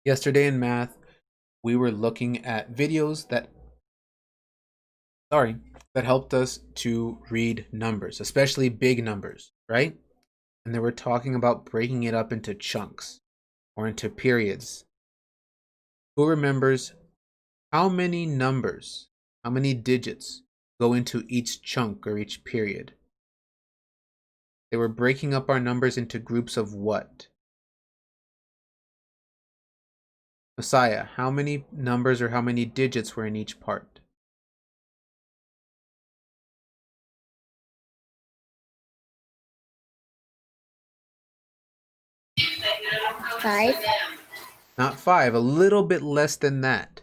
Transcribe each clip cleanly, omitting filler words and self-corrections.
Yesterday in math, we were looking at videos sorry, that helped us to read numbers, especially big numbers, right? And they were talking about breaking it up into chunks or into periods. Who remembers how many numbers, how many digits go into each chunk or each period? They were breaking up our numbers into groups of what? Messiah, how many numbers or how many digits were in each part? 5. Not five, a little bit less than that.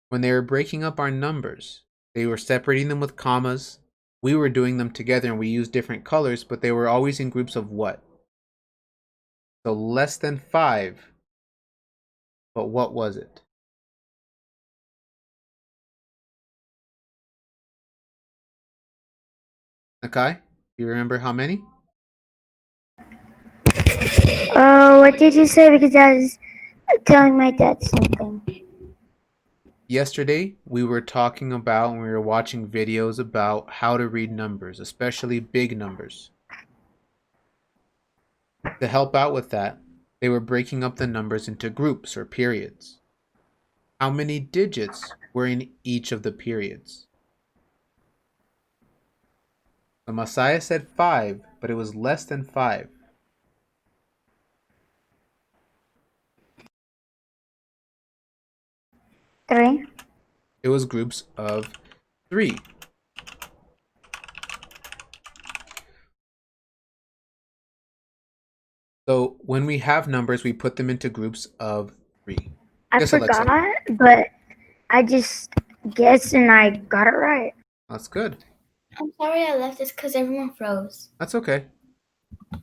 When they were breaking up our numbers, they were separating them with commas. We were doing them together and we used different colors, but they were always in groups of what? So less than 5, but what was it? Okay, you remember how many? What did you say? Because I was telling my dad something. Yesterday, we were talking about and we were watching videos about how to read numbers, especially big numbers. To help out with that, they were breaking up the numbers into groups or periods. How many digits were in each of the periods? The Messiah said 5, but it was less than 5. 3. It was groups of 3. So when we have numbers, we put them into groups of 3. I Yes, Alexa. forgot, but I just guessed and I got it right. That's good. I'm sorry I left this because everyone froze. That's okay. So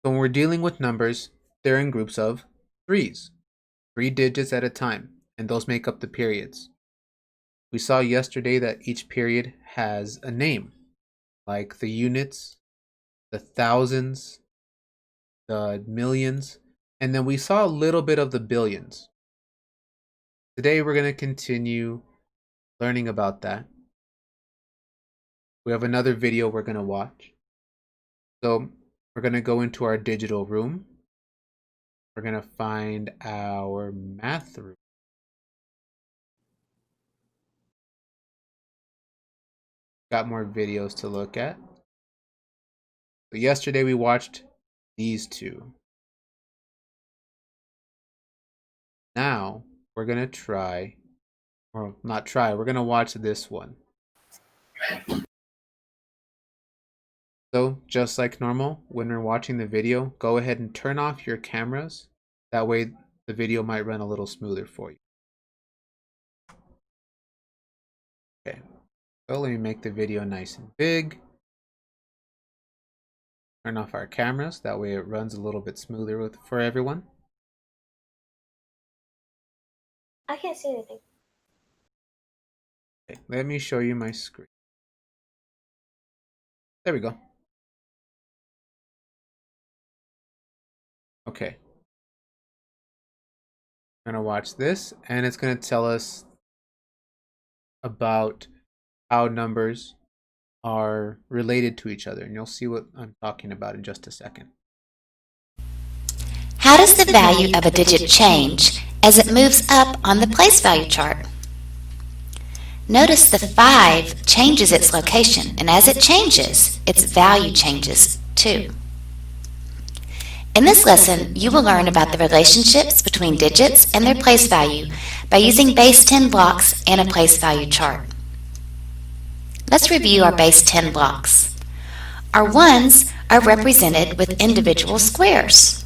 when we're dealing with numbers, they're in groups of 3s, 3 digits at a time, and those make up the periods. We saw yesterday that each period has a name, like the units, the thousands, the millions, and then we saw a little bit of the billions. Today we're going to continue learning about that. We have another video we're going to watch. So we're going to go into our digital room. We're going to find our math room. Got more videos to look at. So yesterday we watched these two. Now we're going to try, or not try, we're going to watch this one. So just like normal, when we're watching the video, go ahead and turn off your cameras. That way the video might run a little smoother for you. Okay, so let me make the video nice and big. Turn off our cameras, that way it runs a little bit smoother for everyone. I can't see anything. Okay, let me show you my screen. There we go. Okay. I'm gonna watch this, and it's gonna tell us about how numbers are related to each other, and you'll see what I'm talking about in just a second. How does the value of a digit change as it moves up on the place value chart? Notice the 5 changes its location, and as it changes, its value changes too. In this lesson, you will learn about the relationships between digits and their place value by using base 10 blocks and a place value chart. Let's review our base 10 blocks. Our ones are represented with individual squares.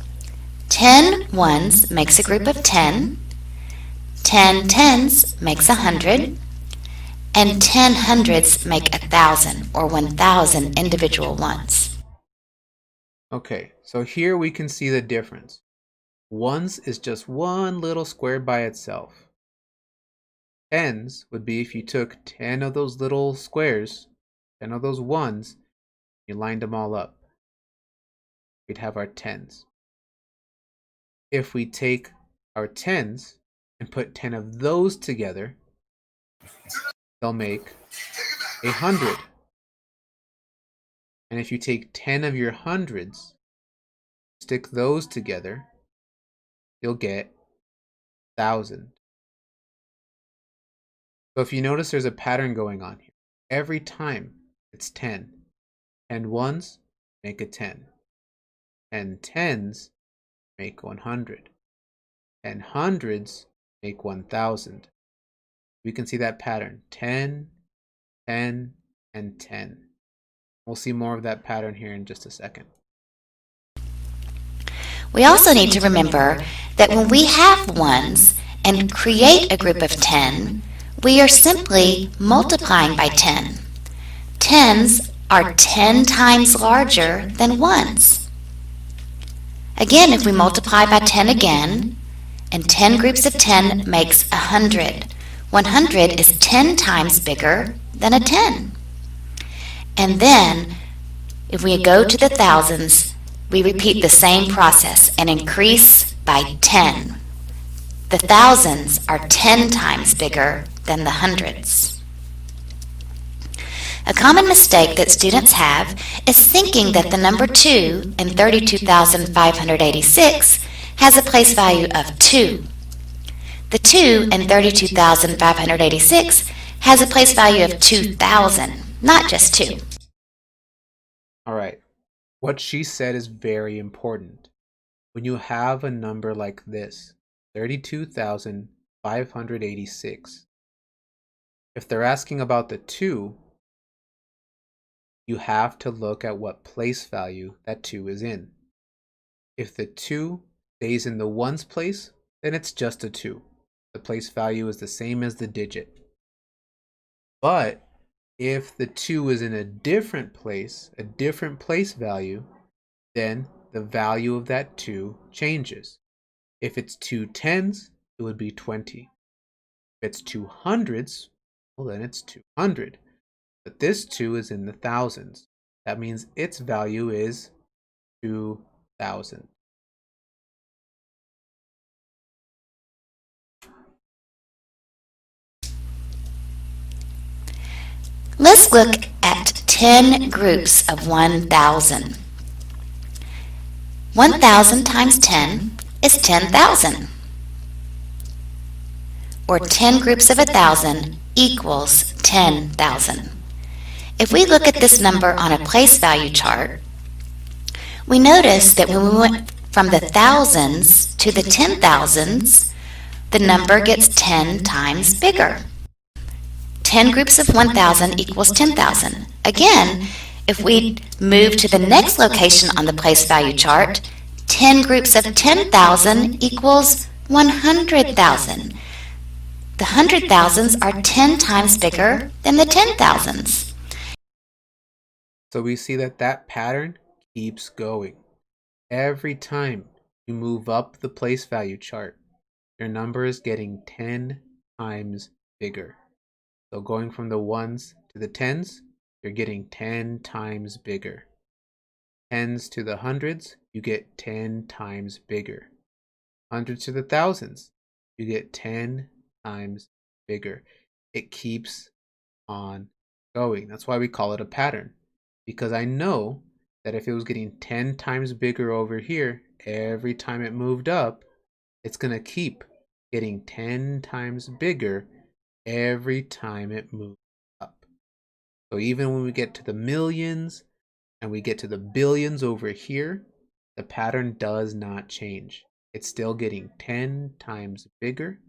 10 ones makes a group of 10, 10 tens makes 100, and 10 hundreds make 1,000 or 1,000 individual ones. Okay, so here we can see the difference. Ones is just one little square by itself. Tens would be if you took 10 of those little squares, 10 of those ones, you lined them all up. We'd have our tens. If we take our tens and put 10 of those together, they'll make 100. And if you take 10 of your hundreds, stick those together, you'll get 1,000. So if you notice, there's a pattern going on here. Every time it's 10. 10 ones make a 10. 10 tens make 100. 10 hundreds make 1,000. We can see that pattern: 10, 10, and 10. We'll see more of that pattern here in just a second. We also need to remember that when we have ones and create a group of 10, we are simply multiplying by 10. Tens are 10 times larger than ones. Again, if we multiply by 10 again, and 10 groups of 10 makes 100. 100 is 10 times bigger than a 10. And then, if we go to the thousands, we repeat the same process and increase by 10. The thousands are 10 times bigger than the hundreds. A common mistake that students have is thinking that the number 2 in 32,586 has a place value of 2. The 2 in 32,586 has a place value of 2,000, not just 2. All right. What she said is very important. When you have a number like this, 32,586, if they're asking about the 2, you have to look at what place value that 2 is in. If the 2 stays in the ones place, then it's just a 2. The place value is the same as the digit. But if the 2 is in a different place value, then the value of that 2 changes. If it's 2 tens, it would be 20. If it's 2 hundreds, well, then it's 200. But this 2 is in the thousands. That means its value is 2,000. Let's look at 10 groups of 1,000. 1,000 times 10 is 10,000. Or 10 groups of 1,000 equals 10,000. If we look at this number on a place value chart, we notice that when we went from the thousands to the 10,000s, the number gets 10 times bigger. 10 groups of 1,000 equals 10,000. Again, if we move to the next location on the place value chart, 10 groups of 10,000 equals 100,000. The 100,000s are 10 times bigger than the 10,000s. So we see that pattern keeps going. Every time you move up the place value chart, your number is getting 10 times bigger. So going from the ones to the tens, you're getting 10 times bigger. Tens to the hundreds, you get 10 times bigger. Hundreds to the thousands, you get 10 times bigger. It keeps on going. That's why we call it a pattern. Because I know that if it was getting 10 times bigger over here, every time it moved up, it's going to keep getting 10 times bigger every time it moves up. So even when we get to the millions and we get to the billions over here, the pattern does not change. It's still getting 10 times bigger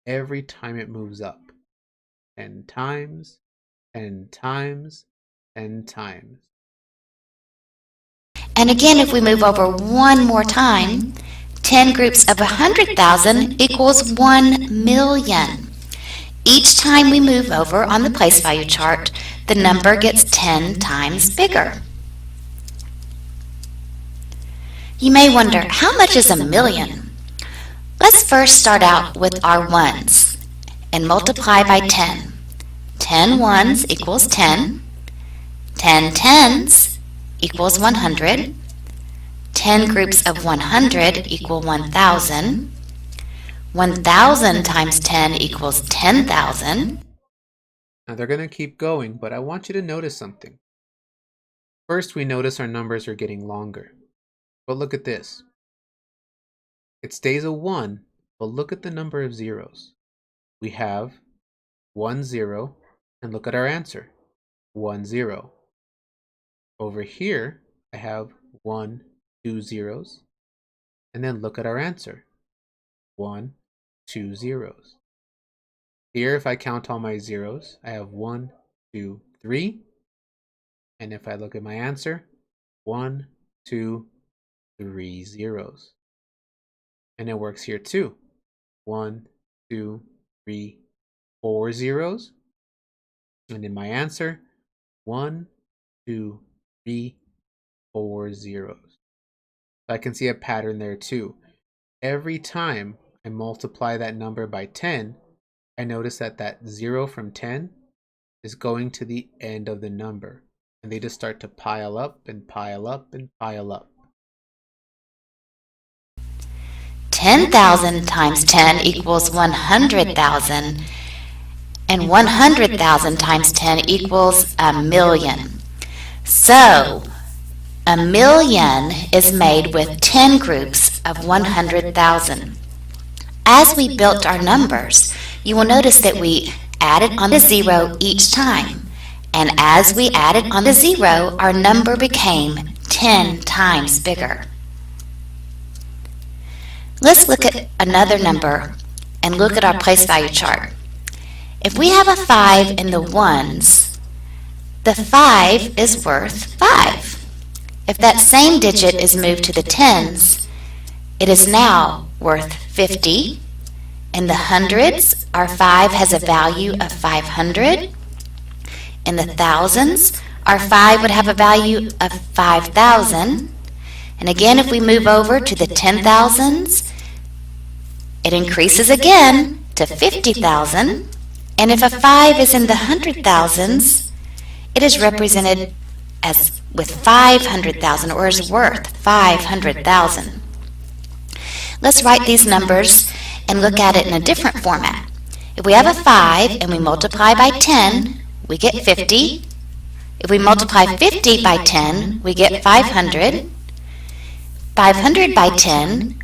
every time it moves up. 10 times, 10 times, 10 times. And again, if we move over one more time, 10 groups of 100,000 equals 1 million. Each time we move over on the place value chart, the number gets 10 times bigger. You may wonder, how much is a million? Let's first start out with our ones and multiply by 10. 10 ones equals 10. 10 tens equals 100. 10 groups of 100 equal 1,000. 1,000 times 10 equals 10,000. Now they're going to keep going, but I want you to notice something. First, we notice our numbers are getting longer. But look at this. It stays a 1, but look at the number of zeros. We have 1 0, and look at our answer, 1 0. Over here, I have 1, 2 zeros, and then look at our answer, 1, 2 zeros. Here, if I count all my zeros, I have 1, 2, 3, and if I look at my answer, 1, 2, 3 zeros. And it works here too. 1, 2, 3, 4 zeros. And in my answer, 1, 2, 3, 4 zeros. So I can see a pattern there too. Every time I multiply that number by 10, I notice that that 0 from 10 is going to the end of the number. And they just start to pile up and pile up and pile up. 10,000 times 10 equals 100,000, and 100,000 times 10 equals 1,000,000. So, 1,000,000 is made with 10 groups of 100,000. As we built our numbers, you will notice that we added on the 0 each time. And as we added on the 0, our number became 10 times bigger. Let's look at another number and look at our place value chart. If we have a 5 in the ones, the 5 is worth 5. If that same digit is moved to the tens, it is now worth 50. In the hundreds, our 5 has a value of 500. In the thousands, our 5 would have a value of 5,000. And again, if we move over to the 10,000s, it increases again to 50,000. And if a 5 is in the 100,000s, it is represented as with 500,000, or is worth 500,000. Let's write these numbers and look at it in a different format. If we have a 5 and we multiply by 10, we get 50. If we multiply 50 by 10, we get 500. 500 by 10,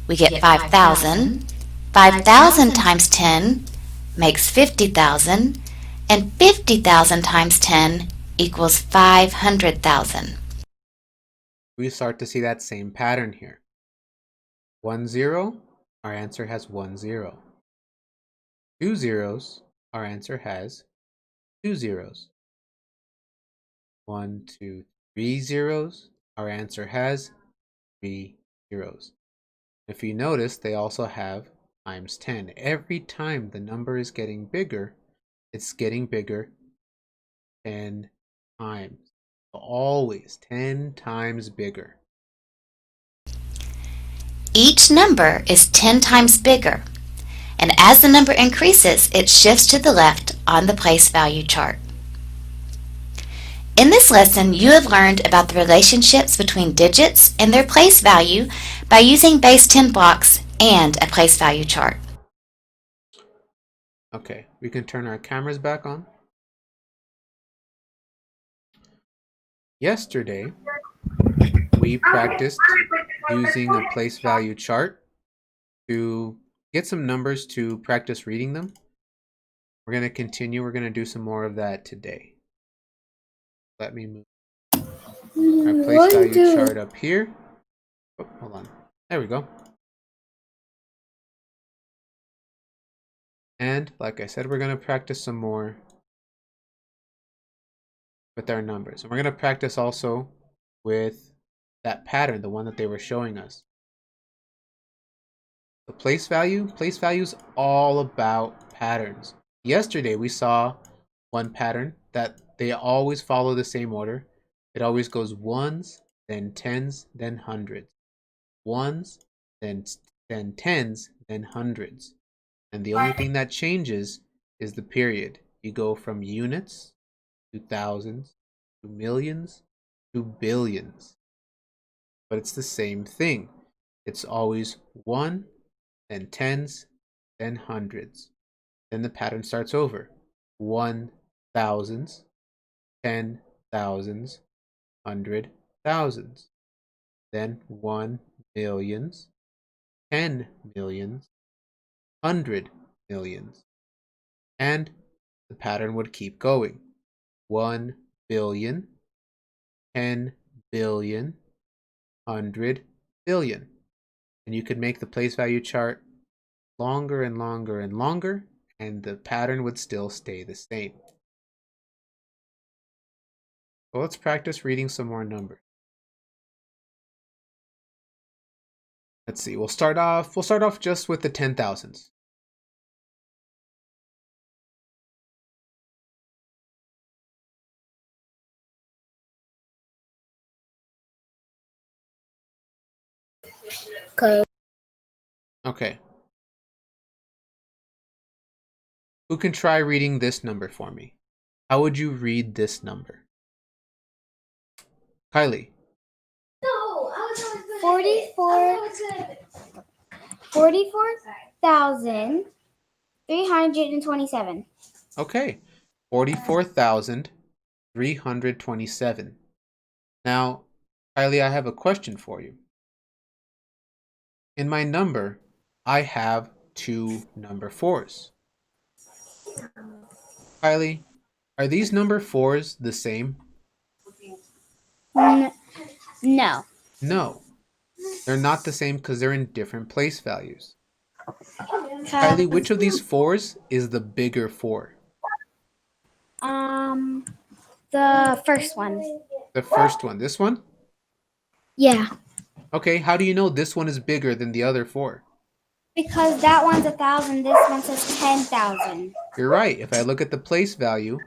we get 5,000. 5,000 times 10 makes 50,000. And 50,000 times 10 equals 500,000. We start to see that same pattern here. 1 0, our answer has 1 0. 2 zeros, our answer has 2 zeros. 1, 2, 3 zeros, our answer has 3 zeros. If you notice, they also have times 10. Every time the number is getting bigger, it's getting bigger 10 times. Always 10 times bigger. Each number is 10 times bigger, and as the number increases, it shifts to the left on the place value chart. In this lesson, you have learned about the relationships between digits and their place value by using base 10 blocks and a place value chart. Okay, we can turn our cameras back on. Yesterday, we practiced using a place value chart to get some numbers to practice reading them. We're going to continue. We're going to do some more of that today. Let me move our place value chart up here. Oh, hold on. There we go. And like I said, we're going to practice some more with our numbers. And we're going to practice also with that pattern, the one that they were showing us. The place value is all about patterns. Yesterday we saw one pattern that they always follow the same order. It always goes ones, then tens, then hundreds. Ones, then tens, then hundreds. And the only thing that changes is the period. You go from units to thousands to millions to billions. But it's the same thing. It's always 1, then tens, then hundreds. Then the pattern starts over. 1,000s, 10,000s, 100,000s. Then 1,000,000s, 10,000,000s, 100,000,000s. And the pattern would keep going. 1,000,000,000, 10,000,000,000, 100,000,000,000. And you could make the place value chart longer and longer and longer, and the pattern would still stay the same. So let's practice reading some more numbers. Let's see. We'll start off just with the 10,000s. Okay. Who can try reading this number for me? How would you read this number? Kylie. 44,327. Okay. 44,327. Now, Kylie, I have a question for you. In my number, I have 2 number 4s. Kylie, are these number 4s the same? No. No. They're not the same because they're in different place values. Kylie, which of these 4s is the bigger 4? The first one. The first one. This one? Yeah. Okay, how do you know this one is bigger than the other 4? Because that one's 1,000, this one says 10,000. You're right. If I look at the place value,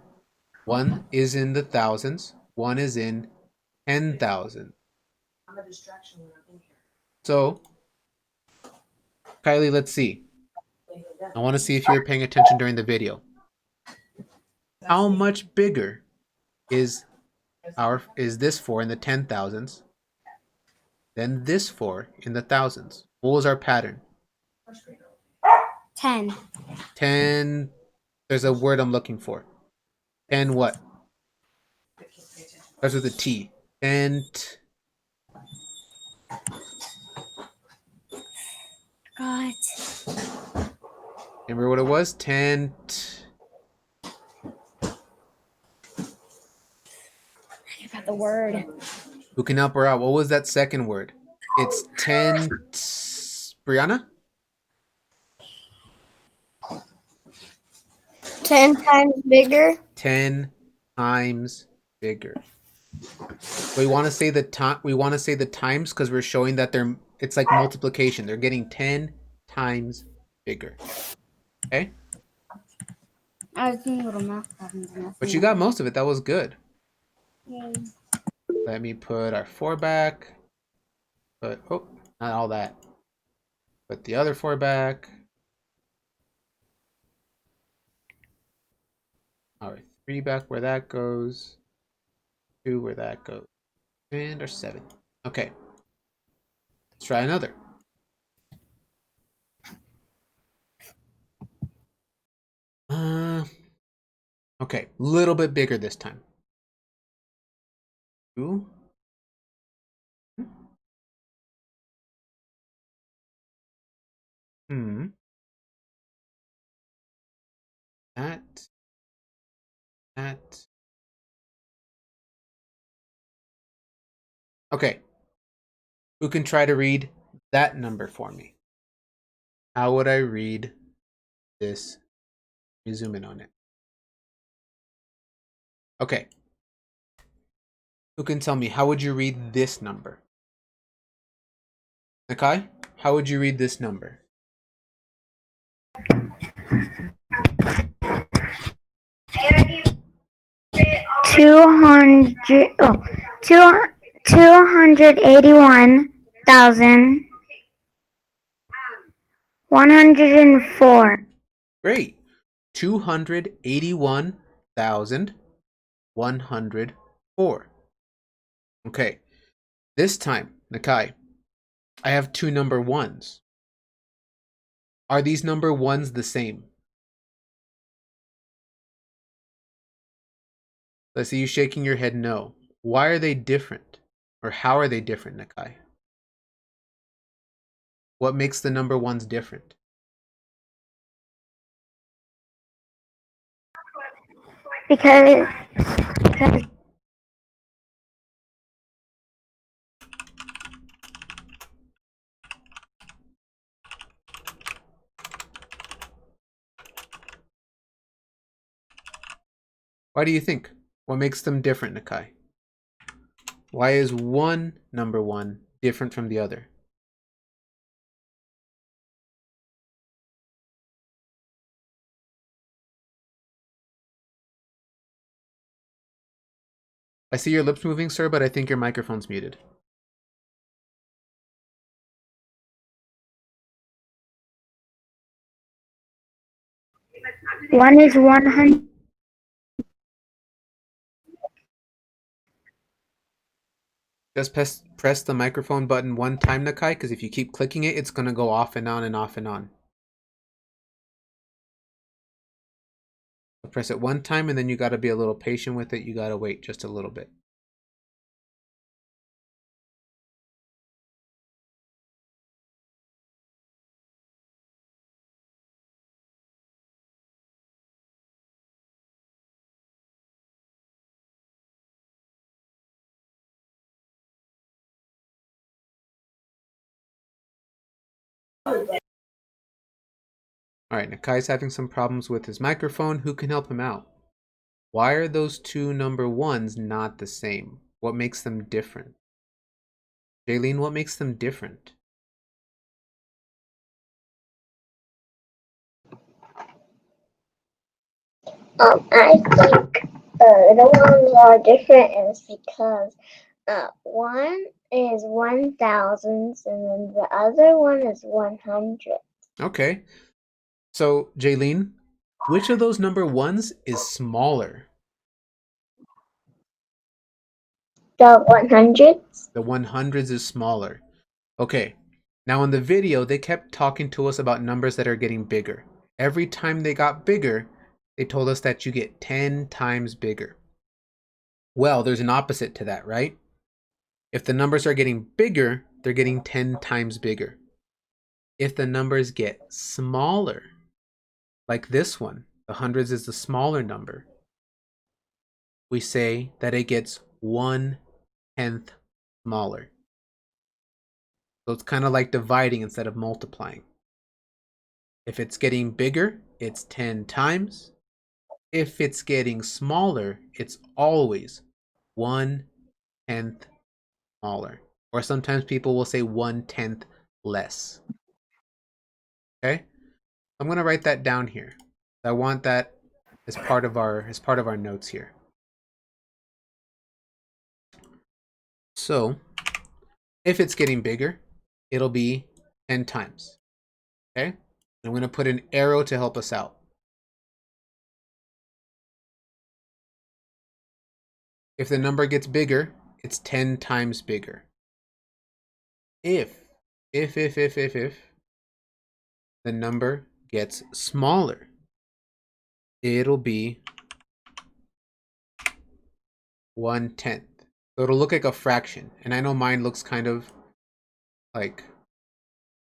one is in the thousands, one is in 10,000. I'm a distraction when I'm in here. So, Kylie, let's see. I want to see if you were paying attention during the video. How much bigger is this 4 in the 10,000s than this 4 in the thousands? What was our pattern? 10. 10. There's a word I'm looking for. 10 what? Starts with a T. 10. God. Remember what it was? 10. I forgot the word. Who can help her out? What was that second word? It's 10. Brianna? 10 times bigger. 10 times bigger. We want to say the time. We want to say the times because we're showing that it's like multiplication. They're getting 10 times bigger. Okay? I was doing little math problems. But you got most of it. That was good. Yay. Let me put our 4 back. Not all that. Put the other 4 back. All right, 3 back where that goes. 2 where that goes. And our 7. Okay. Let's try another. Okay, a little bit bigger this time. 2. That. Okay. Who can try to read that number for me? How would I read this? Let me zoom in on it. Okay. Who can tell me, how would you read this number? Nakai, how would you read this number? 281,104. Great. 281,104. Okay. This time, Nakai, I have 2 number 1s. Are these number ones the same? I see you shaking your head no. Why are they different? Or how are they different, Nakai? What makes the number ones different? Because Why do you think? What makes them different, Nakai? Why is one number one different from the other? I see your lips moving, sir, but I think your microphone's muted. one is 100. Just press the microphone button one time, Nakai, because if you keep clicking it, it's going to go off and on and off and on. Press it one time, and then you got to be a little patient with it. You got to wait just a little bit. Alright, Nakai's having some problems with his microphone. Who can help him out? Why are those two number ones not the same? What makes them different? Jaylene, what makes them different? I think the ones are different is because one is 1,000s and then the other one is 100. Okay. So, Jaylene, which of those number ones is smaller? The 100s? The 100s is smaller. Okay. Now in the video, they kept talking to us about numbers that are getting bigger. Every time they got bigger, they told us that you get 10 times bigger. Well, there's an opposite to that, right? If the numbers are getting bigger, they're getting 10 times bigger. If the numbers get smaller, like this one, the hundreds is the smaller number, we say that it gets 1/10 smaller. So it's kind of like dividing instead of multiplying. If it's getting bigger, it's 10 times. If it's getting smaller, it's always 1/10 smaller. Or sometimes people will say 1/10 less. Okay? I'm going to write that down here. I want that as part of our notes here. So, if it's getting bigger, it'll be 10 times. Okay? I'm going to put an arrow to help us out. If the number gets bigger, it's 10 times bigger. If the number gets smaller, it'll be 1/10. So it'll look like a fraction. And I know mine looks kind of like,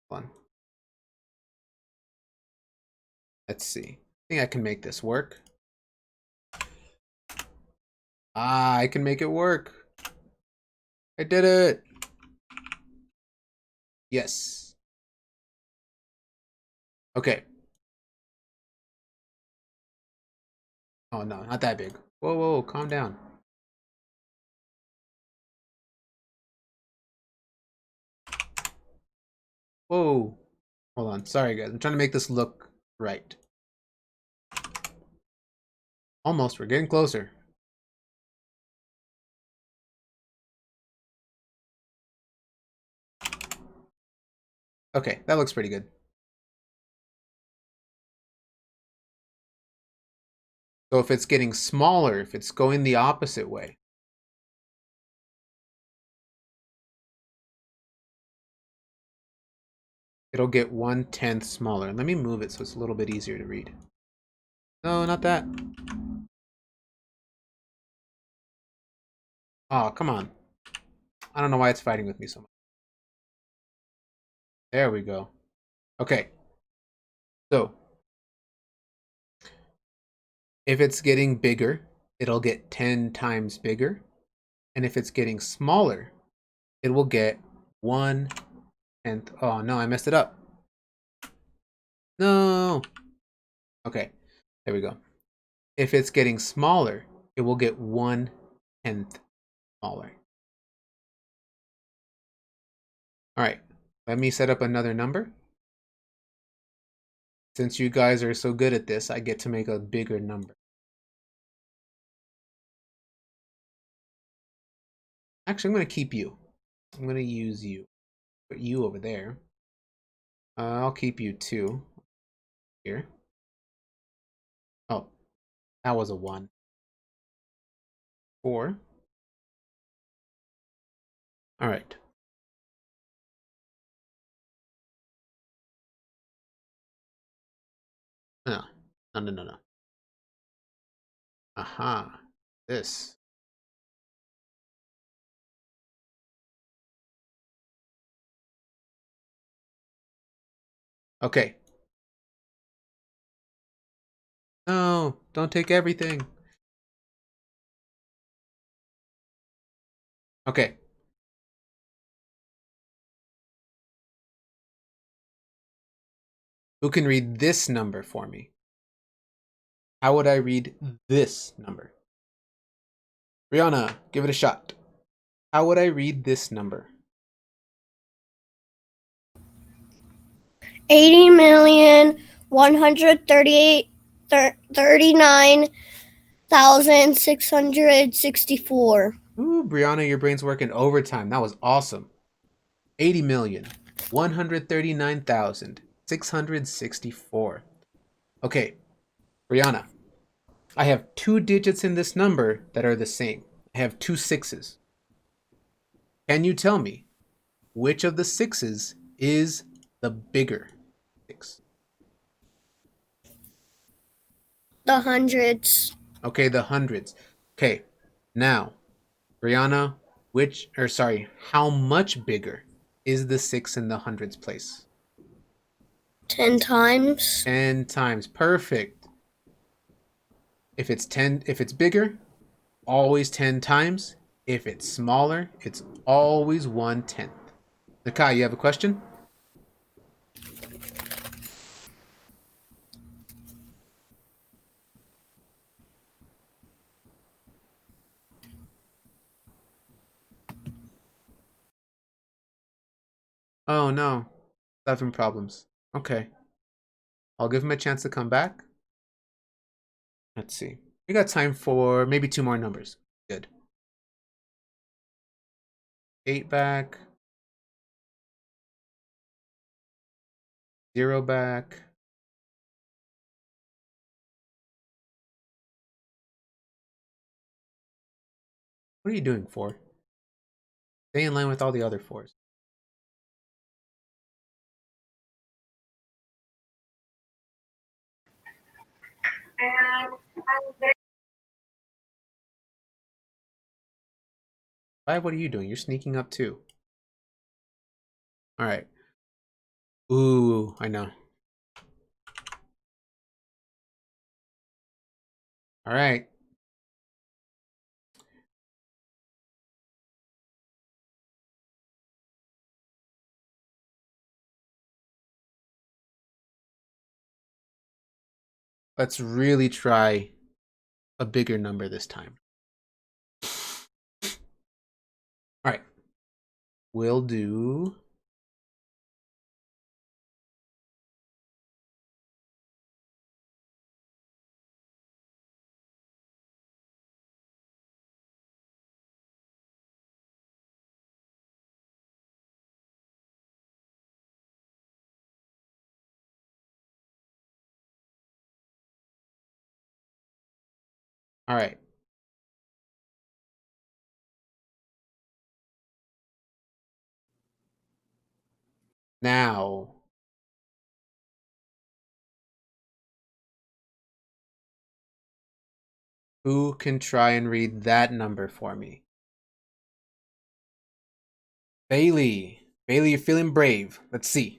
hold on. Let's see. I think I can make this work. I can make it work. I did it. Yes. Okay. Oh no, not that big. Whoa, whoa, calm down. Whoa. Hold on. Sorry, guys. I'm trying to make this look right. Almost. We're getting closer. Okay, that looks pretty good. So if it's getting smaller, if it's going the opposite way, it'll get 1/10 smaller. Let me move it so it's a little bit easier to read. No, not that. Oh, come on. I don't know why it's fighting with me so much. There we go. Okay. So, if it's getting bigger, it'll get 10 times bigger. And if it's getting smaller, it will get 1/10. Oh, no, I messed it up. No. Okay, there we go. If it's getting smaller, it will get 1/10 smaller. All right, let me set up another number. Since you guys are so good at this, I get to make a bigger number. Actually, I'm going to keep you. I'm going to use you. Put you over there. I'll keep you 2 here. Oh, that was a 1. 4. All right. No, no. Aha. This. Okay. No, don't take everything. Okay. Who can read this number for me? How would I read this number? Brianna, give it a shot. How would I read this number? 80,138,39,664. Ooh, Brianna, your brain's working overtime. That was awesome. 80,139,664. Okay, Brianna, I have 2 digits in this number that are the same. I have 2 6s. Can you tell me which of the 6s is the bigger 6? The hundreds. Okay, the hundreds. Okay, now, Brianna, how much bigger is the 6 in the hundreds place? 10 times. 10 times. Perfect. If it's bigger, always 10 times. If it's smaller, it's always 1/10. Nakai, you have a question? Oh no, having problems. Okay, I'll give him a chance to come back. Let's see. We got time for maybe 2 more numbers. Good. 8 back. 0 back. What are you doing, 4? Stay in line with all the other 4s. Five, what are you doing? You're sneaking up too. All right. Ooh, I know. All right. Let's really try a bigger number this time. All right. We'll do... All right. Now, Who can try and read that number for me? Bailey. Bailey, you're feeling brave. Let's see.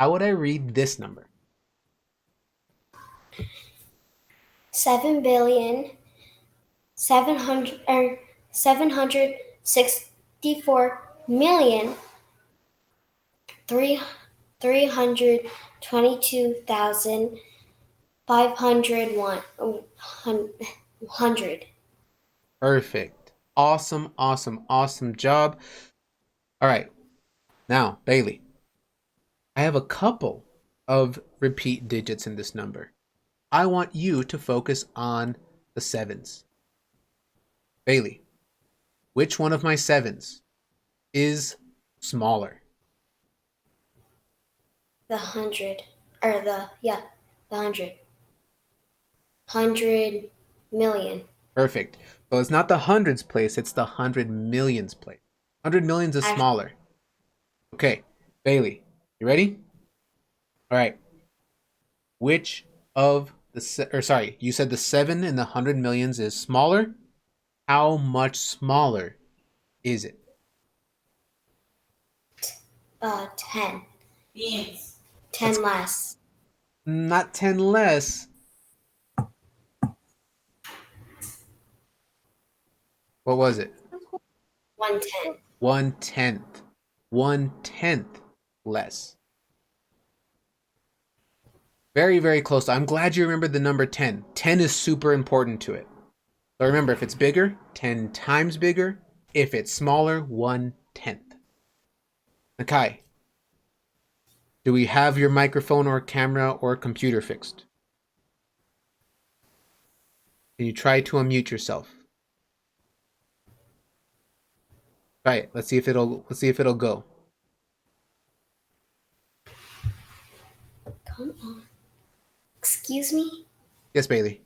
How would I read this number? 7,364,322,501. Perfect. Awesome, awesome, awesome job. All right. Now, Bailey, I have a couple of repeat digits in this number. I want you to focus on the sevens. Bailey, which one of my sevens is smaller? The 100. The 100. 100 million. Perfect. So it's not the hundreds place, it's the 100 millions place. 100 millions is smaller. Okay, Bailey, you ready? All right. Which of the, you said the 7 in the 100 millions is smaller? How much smaller is it? 10. Beans. 10 less. Not 10 less. What was it? 110. 1/10. 1/10 less. Very, very close. I'm glad you remembered the number 10. 10 is super important to it. So remember, if it's bigger, 10 times bigger. If it's smaller, 1/10. Nakai, do we have your microphone or camera or computer fixed? Can you try to unmute yourself? Try it. Let's see if it'll go. Come on. Excuse me? Yes, Bailey.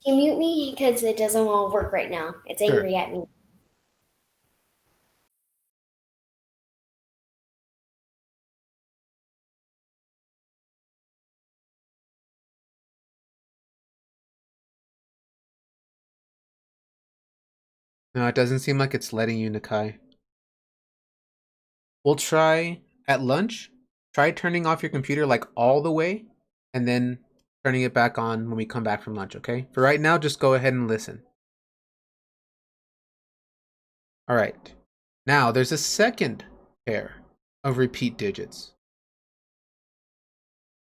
Can you mute me? Because it doesn't want to work right now. It's Sure. angry at me. No, it doesn't seem like it's letting you, Nakai. We'll try at lunch. Try turning off your computer like all the way and then turning it back on when we come back from lunch, okay? For right now, just go ahead and listen. All right. Now, there's a second pair of repeat digits.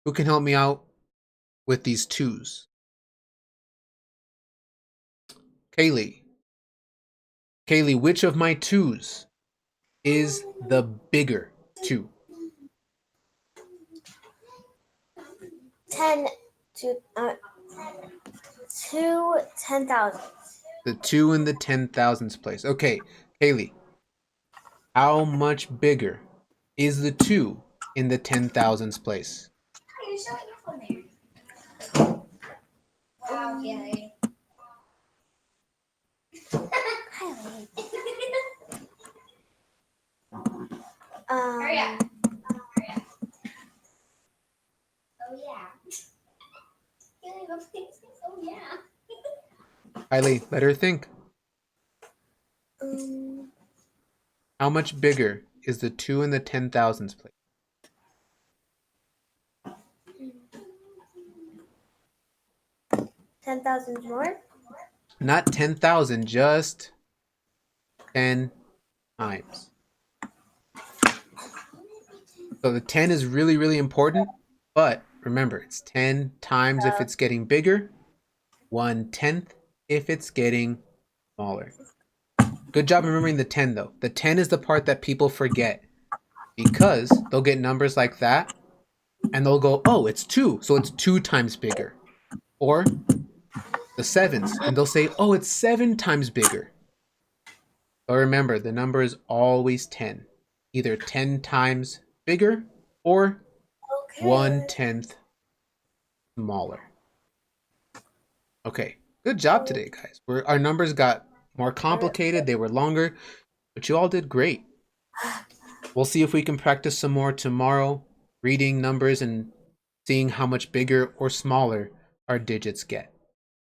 Who can help me out with these twos? Kaylee. Kaylee, which of my twos is the bigger two? 10 to 10,000. The 2 in the 10,000s place. Okay, Kaylee. How much bigger is the 2 in the 10,000s place? Wow, yay. Hurry up. Oh yeah. Oh yeah. Kylie, let her think. How much bigger is the 2 in the 10,000s place? 10,000 more? Not 10,000, just 10 times. So the 10 is really, really important, but remember, it's 10 times if it's getting bigger, 1/10 if it's getting smaller. Good job remembering the 10 though. The 10 is the part that people forget because they'll get numbers like that and they'll go, oh, it's 2, so it's 2 times bigger. Or the 7s, and they'll say, oh, it's 7 times bigger. But remember, the number is always 10. Either 10 times bigger or 1/10 smaller. Okay, good job today, guys. Our numbers got more complicated, they were longer, but you all did great. We'll see if we can practice some more tomorrow, reading numbers and seeing how much bigger or smaller our digits get.